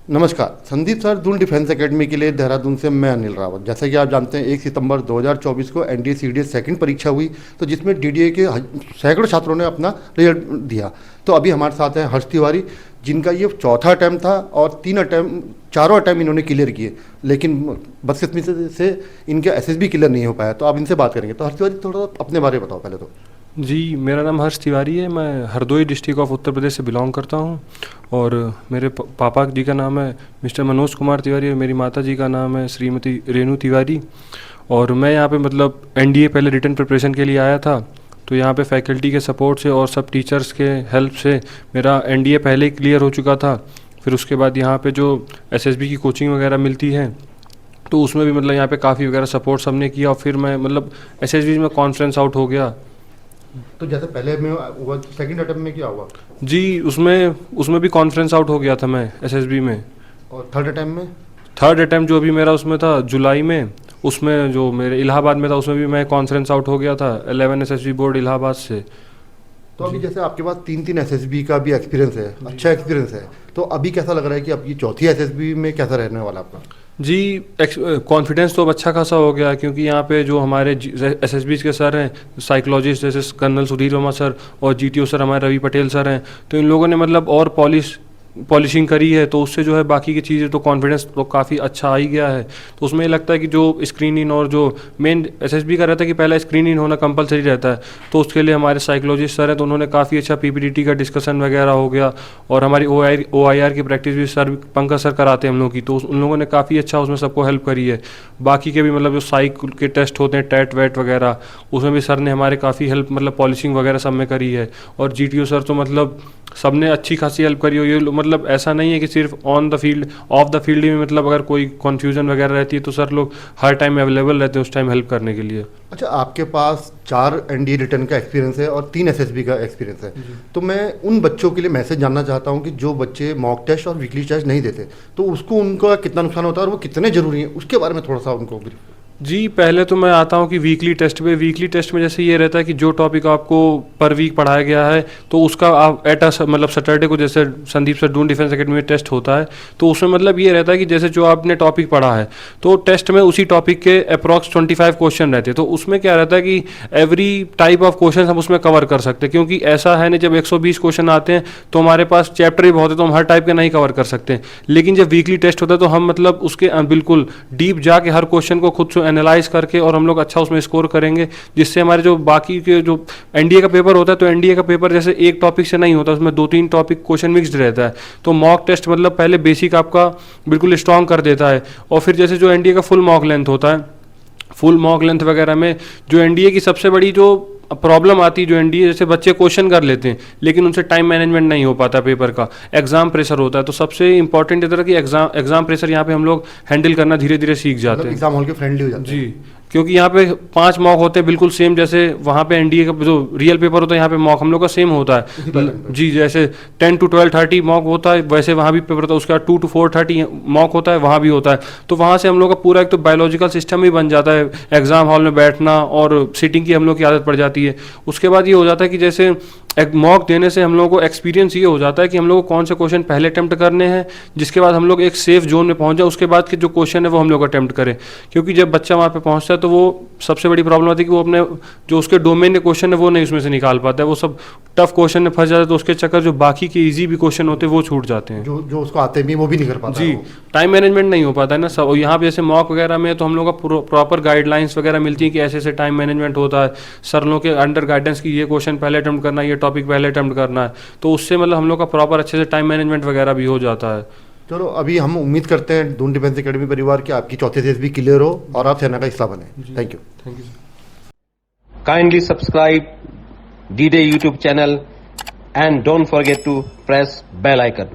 नमस्कार। Sandeep sir, Doon defence academy के लिए देहरादून से मैं अनिल रावत। जैसा कि आप जानते हैं 1 सितंबर 2024 को एनडीए सीडीएस सेकंड परीक्षा हुई, तो जिसमें डीडीए के सैकड़ों छात्रों ने अपना रिजल्ट दिया। तो अभी हमारे साथ हैं हर्ष तिवारी, जिनका ये चौथा अटैम्प्ट था और चारों अटैम्प्ट इन्होंने क्लियर किए, लेकिन बदकिस्मती से इनका एसएसबी क्लियर नहीं हो पाया। तो आप इनसे बात करेंगे। तो हर्ष तिवारी, थोड़ा अपने बारे में बताओ पहले तो। जी, मेरा नाम हर्ष तिवारी है। मैं हरदोई डिस्ट्रिक्ट ऑफ उत्तर प्रदेश से बिलोंग करता हूँ और मेरे पापा जी का नाम है मिस्टर मनोज कुमार तिवारी और मेरी माता जी का नाम है श्रीमती रेणु तिवारी। और मैं यहाँ पे मतलब एनडीए पहले रिटन प्रिपरेशन के लिए आया था, तो यहाँ पे फैकल्टी के सपोर्ट से और सब टीचर्स के हेल्प से मेरा एनडीए पहले ही क्लियर हो चुका था। फिर उसके बाद यहाँ पे जो एसएसबी की कोचिंग वगैरह मिलती है, तो उसमें भी मतलब यहाँ पे काफ़ी वगैरह सपोर्ट सबने किया और फिर मैं मतलब एसएसबी में कॉन्फ्रेंस आउट हो गया। तो जैसे पहले में हुआ, सेकंड अटेम्प्ट में क्या हुआ? जी, उसमें भी कॉन्फ्रेंस आउट हो गया था मैं एसएसबी में। और थर्ड अटेम्प्ट में? थर्ड अटैम्प्ट जो अभी मेरा उसमें था जुलाई में, उसमें जो मेरे इलाहाबाद में था उसमें भी मैं कॉन्फ्रेंस आउट हो गया था 11 एसएसबी बोर्ड इलाहाबाद से। तो अभी जैसे आपके पास 3 एसएसबी का भी एक्सपीरियंस है, अच्छा एक्सपीरियंस है, तो अभी कैसा लग रहा है कि अब ये चौथी एसएसबी में कैसा रहने वाला आपका? जी, कॉन्फिडेंस तो अब अच्छा खासा हो गया, क्योंकि यहाँ पे जो हमारे एसएसबी के सर हैं साइकोलॉजिस्ट, जैसे कर्नल सुधीर वर्मा सर और जीटीओ सर हमारे रवि पटेल सर हैं, तो इन लोगों ने मतलब और पॉलिशिंग करी है, तो उससे जो है बाकी की चीज़ें तो कॉन्फिडेंस तो काफ़ी अच्छा आ ही गया है। तो उसमें ये लगता है कि जो स्क्रीन इन और जो मेन एसएसबी का रहता है कि पहला स्क्रीन इन होना कंपलसरी रहता है, तो उसके लिए हमारे साइकोलॉजिस्ट सर हैं, तो उन्होंने काफ़ी अच्छा पीपीटीटी का डिस्कशन वगैरह हो गया। और हमारी ओआईआर की प्रैक्टिस भी सर पंकज सर कराते हैं हम लोग की, तो उन लोगों ने काफ़ी अच्छा उसमें सबको हेल्प करी है। बाकी के भी मतलब जो साइक के टेस्ट होते हैं टैट वैट वगैरह, उसमें भी सर ने हमारे काफ़ी हेल्प मतलब पॉलिशिंग वगैरह सब में करी है। और जीटीओ सर तो मतलब सबने अच्छी खासी हेल्प करी हो। ये मतलब ऐसा नहीं है कि सिर्फ on the field, of the field में मतलब अगर कोई कन्फ्यूजन वगैरह रहती है तो सर लोग हर टाइम अवेलेबल रहते हैं उस टाइम हेल्प करने के लिए। अच्छा, आपके पास 4 एनडीए रिटर्न का एक्सपीरियंस है और 3 एसएसबी का एक्सपीरियंस है, तो मैं उन बच्चों के लिए मैसेज जानना चाहता हूं कि जो बच्चे मॉक टेस्ट और वीकली टेस्ट नहीं देते, तो उसको उनका कितना नुकसान होता है और वो कितने ज़रूरी हैं, उसके बारे में थोड़ा सा उनको। जी, पहले तो मैं आता हूँ कि वीकली टेस्ट में जैसे ये रहता है कि जो टॉपिक आपको पर वीक पढ़ाया गया है, तो उसका आप मतलब सैटरडे को जैसे Sandeep sir Doon defence academy में टेस्ट होता है, तो उसमें मतलब ये रहता है कि जैसे जो आपने टॉपिक पढ़ा है, तो टेस्ट में उसी टॉपिक के अप्रॉक्स 25 क्वेश्चन रहते हैं। तो उसमें क्या रहता है कि एवरी टाइप ऑफ क्वेश्चन हम उसमें कवर कर सकते हैं, क्योंकि ऐसा है नहीं जब 120 क्वेश्चन आते हैं तो हमारे पास चैप्टर भी बहुत है, तो हम हर टाइप के नहीं कवर कर सकते। लेकिन जब वीकली टेस्ट होता है तो हम मतलब उसके बिल्कुल डीप जाके हर क्वेश्चन को खुद से एनालाइज करके और हम लोग अच्छा उसमें स्कोर करेंगे, जिससे हमारे जो बाकी के जो एनडीए का पेपर होता है, तो एनडीए का पेपर जैसे एक टॉपिक से नहीं होता, उसमें 2-3 टॉपिक क्वेश्चन मिक्स्ड रहता है। तो मॉक टेस्ट मतलब पहले बेसिक आपका बिल्कुल स्ट्रॉन्ग कर देता है, और फिर जैसे जो एनडीए का फुल मॉक लेंथ होता है, फुल मॉक लेंथ वगैरह में जो एनडीए की सबसे बड़ी जो प्रॉब्लम आती है, जो एनडीए जैसे बच्चे क्वेश्चन कर लेते हैं लेकिन उनसे टाइम मैनेजमेंट नहीं हो पाता, पेपर का एग्जाम प्रेशर होता है। तो सबसे इंपॉर्टेंट इधर कि एग्जाम प्रेशर यहाँ पे हम लोग हैंडल करना धीरे धीरे सीख जाते हैं, एग्जाम हॉल के फ्रेंडली हो जाते हैं। जी, क्योंकि यहाँ पे 5 मॉक होते हैं बिल्कुल सेम, जैसे वहाँ पे एनडीए का जो रियल पेपर होता है यहाँ पे मॉक हम लोग का सेम होता है। जी, जैसे 10 to 12 30 मॉक होता है, वैसे वहाँ भी पेपर होता है, उसके बाद 2 to 4 30 मॉक होता है, वहाँ भी होता है। तो वहाँ से हम लोग का पूरा एक तो बायोलॉजिकल सिस्टम ही बन जाता है, एग्जाम हॉल में बैठना और सीटिंग की हम लोग की आदत पड़ जाती है। उसके बाद ये हो जाता है कि जैसे एक मॉक देने से हम लोगों को एक्सपीरियंस ये हो जाता है कि हम लोग को कौन से क्वेश्चन पहले अटेम्प्ट करने हैं, जिसके बाद हम लोग एक सेफ जोन में पहुंच जाए, उसके बाद के जो क्वेश्चन है वो हम लोग अटेम्प्ट करें। क्योंकि जब बच्चा वहाँ पे पहुंचता है तो वो सबसे बड़ी प्रॉब्लम आती है कि वो अपने जो उसके डोमेन के क्वेश्चन है वो नहीं उसमें से निकाल पाता है, वो सब टफ क्वेश्चन में फंस जाता है, तो उसके चक्कर जो बाकी के ईजी भी क्वेश्चन होते हैं वो छूट जाते हैं, जो उसको आते भी वो भी नहीं कर पाता। जी, टाइम मैनेजमेंट नहीं हो पाता है ना सब। यहाँ पे जैसे मॉक वगैरह में तो हम लोग का प्रॉपर गाइडलाइंस वगैरह मिलती है कि ऐसे ऐसे टाइम मैनेजमेंट होता है, सर लोगों के अंडर गाइडेंस की ये क्वेश्चन पहले अटेम्प्ट करना है, ये टॉपिक पहले अटेम्प्ट करना है, तो उससे मतलब हम लोग का प्रॉपर अच्छे से टाइम मैनेजमेंट वगैरह भी हो जाता है। चलो, अभी हम उम्मीद करते हैं दून डिफेंस एकेडमी परिवार की आपकी चौथी एसएसबी क्लियर हो और आप सेना का हिस्सा बने। Thank you. Kindly subscribe D-Day YouTube channel and don't forget to press bell icon.